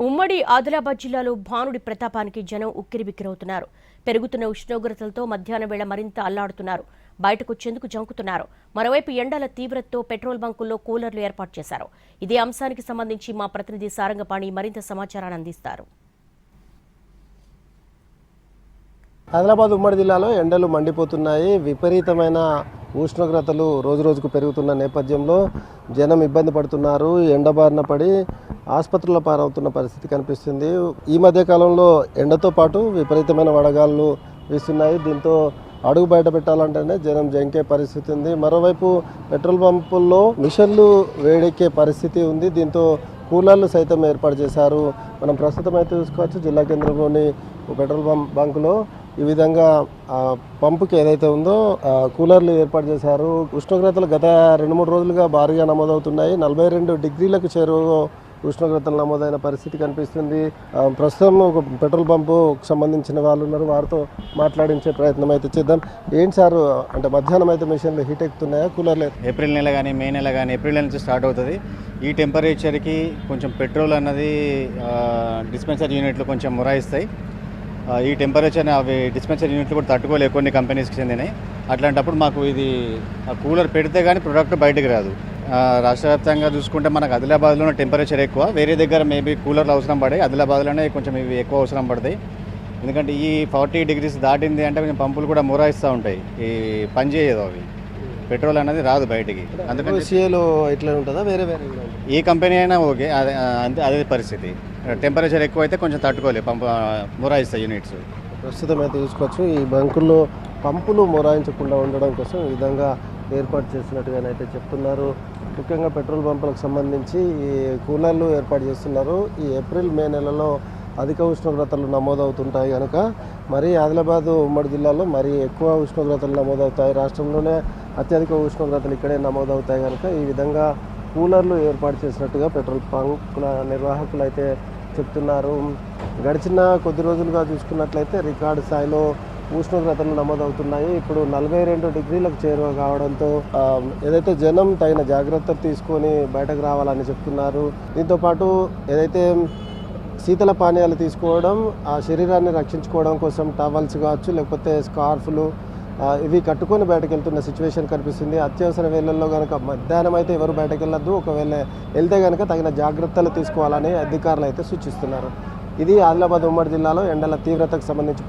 ఉమ్మడి ఆదిలాబాద్ జిల్లాలో భానుడి ప్రతాపానికి జనం ఉక్కిరిబిక్కిరవుతున్నారు. పెరుగుతున్న ఉష్ణోగ్రతలతో మధ్యాహ్నం వేళ మరింత అల్లాడుతున్నారు. బయటకొచ్చేందుకు జంకుతున్నారు. మరోవైపు ఎండల తీవ్రతతో పెట్రోల్ బంకుల్లో కూలర్లు ఏర్పాటు చేశారు. ఇదే అంశానికి సంబంధించి మా ప్రతినిధి సారంగపాణి మరింత సమాచారాన్ని అందిస్తారు. ఆదిలాబాద్ ఉమ్మడి జిల్లాలో ఎండలు మండిపోతున్నాయి. విపరీతమైన ఉష్ణోగ్రతలు రోజురోజుకు పెరుగుతున్న నేపథ్యంలో జనం ఇబ్బంది పడుతున్నారు. ఎండబారిన పడి ఆసుపత్రుల పాలవుతున్న పరిస్థితి కనిపిస్తుంది. ఈ మధ్య కాలంలో ఎండతో పాటు విపరీతమైన వడగాళ్ళు వీస్తున్నాయి. దీంతో అడుగు బయట పెట్టాలంటేనే జనం జంకే పరిస్థితి ఉంది. మరోవైపు పెట్రోల్ పంపుల్లో మిషన్లు వేడెక్కే పరిస్థితి ఉంది. దీంతో కూలర్లు సైతం ఏర్పాటు చేశారు. మనం ప్రస్తుతం అయితే చూసుకోవచ్చు, జిల్లా కేంద్రంలోని పెట్రోల్ బంకులో ఈ విధంగా పంపుకి ఏదైతే ఉందో కూలర్లు ఏర్పాటు చేశారు. ఉష్ణోగ్రతలు గత 2-3 రోజులుగా భారీగా నమోదవుతున్నాయి. 42 డిగ్రీలకు చేరువ ఉష్ణోగ్రతలు నమోదైన పరిస్థితి కనిపిస్తుంది. ప్రస్తుతం ఒక పెట్రోల్ పంపుకు సంబంధించిన వాళ్ళు ఉన్నారు, వారితో మాట్లాడించే ప్రయత్నం అయితే చేద్దాం. ఏంటి సార్, అంటే మధ్యాహ్నం అయితే మిషన్లు హీట్ ఎక్కుతున్నాయా కూలర్లు? ఏప్రిల్ నెల కానీ మే నెల కానీ ఏప్రిల్ నెల నుంచి స్టార్ట్ అవుతుంది. ఈ టెంపరేచర్కి కొంచెం పెట్రోల్ అన్నది డిస్పెన్సర్ యూనిట్లు కొంచెం మొరాయిస్తాయి. ఈ టెంపరేచర్ అవి డిస్పెన్సర్ యూనిట్లు కూడా తట్టుకోలేవు, కొన్ని కంపెనీస్కి చెందినాయి. అట్లాంటప్పుడు మాకు ఇది కూలర్ పెడితే కానీ ప్రొడక్ట్ బయటకు రాదు. రాష్ట్ర వ్యాప్తంగా చూసుకుంటే మనకు ఆదిలాబాద్లోనే టెంపరేచర్ ఎక్కువ, వేరే దగ్గర మేబీ కూలర్లు అవసరం పడాయి. ఆదిలాబాద్లోనే కొంచెం ఇవి ఎక్కువ అవసరం పడతాయి. ఎందుకంటే ఈ 40 డిగ్రీస్ దాటింది అంటే కొంచెం పంపులు కూడా మొరాయిస్తూ ఉంటాయి, ఈ పని చేయదు, అవి పెట్రోల్ అనేది రాదు బయటికి. అందుకని సిఏలో ఇట్లా ఉంటుందా, వేరే వేరే ఏ కంపెనీ అయినా ఓకే, అదే పరిస్థితి. టెంపరేచర్ ఎక్కువ అయితే కొంచెం తట్టుకోలేదు, మొరాయిస్తాయి యూనిట్స్. ప్రస్తుతం అయితే చూసుకోవచ్చు, ఈ బంకుల్లో పంపులు మొరాయించకుండా ఉండడం కోసం ఈ విధంగా ఏర్పాటు చేసినట్టుగానైతే చెప్తున్నారు. ముఖ్యంగా పెట్రోల్ పంపులకు సంబంధించి ఈ కూలర్లు ఏర్పాటు చేస్తున్నారు. ఈ ఏప్రిల్ మే నెలలో అధిక ఉష్ణోగ్రతలు నమోదవుతుంటాయి కనుక మరి ఆదిలాబాద్ ఉమ్మడి జిల్లాలో మరి ఎక్కువ ఉష్ణోగ్రతలు నమోదవుతాయి. రాష్ట్రంలోనే అత్యధిక ఉష్ణోగ్రతలు ఇక్కడే నమోదవుతాయి కనుక ఈ విధంగా కూలర్లు ఏర్పాటు చేసినట్టుగా పెట్రోల్ బంకుల నిర్వాహకులు అయితే చెప్తున్నారు. గడిచిన కొద్ది రోజులుగా చూసుకున్నట్లయితే రికార్డు స్థాయిలో ఉష్ణోగ్రతలు నమోదవుతున్నాయి. ఇప్పుడు 42 డిగ్రీలకు చేరువ కావడంతో ఏదైతే జనం తగిన జాగ్రత్తలు తీసుకొని బయటకు రావాలని చెప్తున్నారు. దీంతోపాటు ఏదైతే శీతల పానీయాలు తీసుకోవడం, ఆ శరీరాన్ని రక్షించుకోవడం కోసం టవల్స్ కావచ్చు, లేకపోతే స్కార్ఫ్లు ఇవి కట్టుకొని బయటకు వెళ్తున్న సిచ్యువేషన్ కనిపిస్తుంది. అత్యవసర వేళల్లో కనుక మధ్యాహ్నం అయితే ఎవరు బయటకు వెళ్ళొద్దు, ఒకవేళ వెళ్తే కనుక తగిన జాగ్రత్తలు తీసుకోవాలని అధికారులు అయితే సూచిస్తున్నారు. ఇది ఆదిలాబాద్ ఉమ్మడి జిల్లాలో ఎండల తీవ్రతకు సంబంధించి